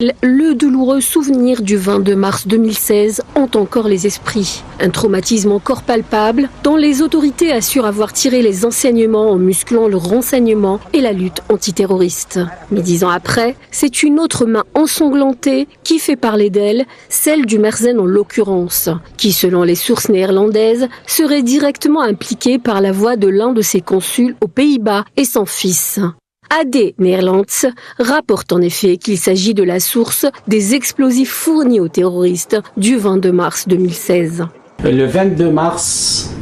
Le douloureux souvenir du 22 mars 2016 hante encore les esprits. Un traumatisme encore palpable dont les autorités assurent avoir tiré les enseignements en musclant le renseignement et la lutte antiterroriste. Mais 10 ans après, c'est une autre main ensanglantée qui fait parler d'elle, celle du Merzen en l'occurrence, qui selon les sources néerlandaises serait directement impliqué par la voix de l'un de ses consuls aux Pays-Bas et son fils. AD Nederlands rapporte en effet qu'il s'agit de la source des explosifs fournis aux terroristes du 22 mars 2016. Le 22 mars,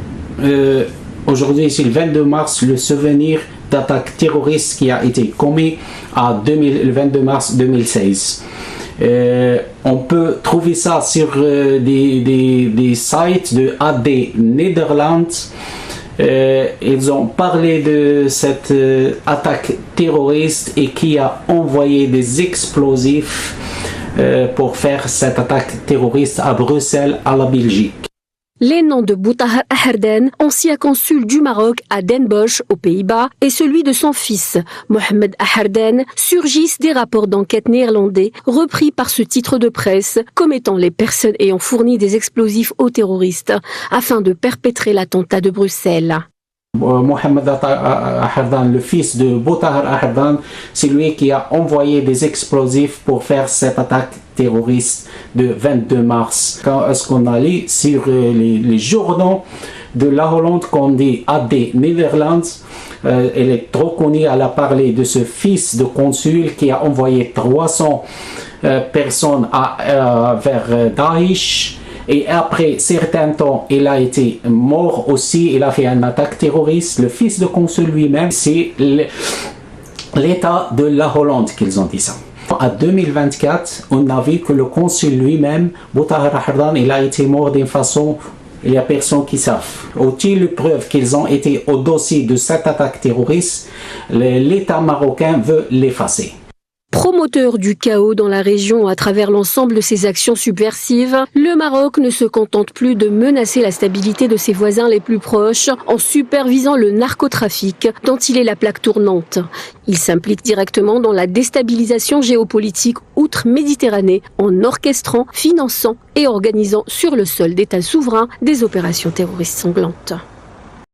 aujourd'hui c'est le 22 mars, le souvenir d'attaque terroriste qui a été commis le 22 mars 2016. On peut trouver ça sur des sites de AD Nederland. Ils ont parlé de cette attaque terroriste et qui a envoyé des explosifs pour faire cette attaque terroriste à Bruxelles, à la Belgique. Les noms de Boutahar Aherdane, ancien consul du Maroc à Den Bosch, aux Pays-Bas, et celui de son fils, Mohamed Aherdane, surgissent des rapports d'enquête néerlandais repris par ce titre de presse comme étant les personnes ayant fourni des explosifs aux terroristes afin de perpétrer l'attentat de Bruxelles. Mohamed Aherdane, le fils de Boutahar Aherdane, c'est lui qui a envoyé des explosifs pour faire cette attaque terroriste de 22 mars. Quand est-ce qu'on a lu sur les journaux de la Hollande qu'on dit AD Nederland, elle est trop connue, elle a parlé de ce fils de consul qui a envoyé 300 personnes vers Daesh. Et après certain temps, il a été mort aussi, il a fait une attaque terroriste. Le fils de consul lui-même, c'est l'État de la Hollande qu'ils ont dit ça. En 2024, on a vu que le consul lui-même, Boutahar Aherdane, il a été mort d'une façon, il n'y a personne qui savent. Ont-ils preuve qu'ils ont été au dossier de cette attaque terroriste? L'État marocain veut l'effacer. Promoteur du chaos dans la région à travers l'ensemble de ses actions subversives, le Maroc ne se contente plus de menacer la stabilité de ses voisins les plus proches en supervisant le narcotrafic dont il est la plaque tournante. Il s'implique directement dans la déstabilisation géopolitique outre-Méditerranée en orchestrant, finançant et organisant sur le sol d'États souverains des opérations terroristes sanglantes.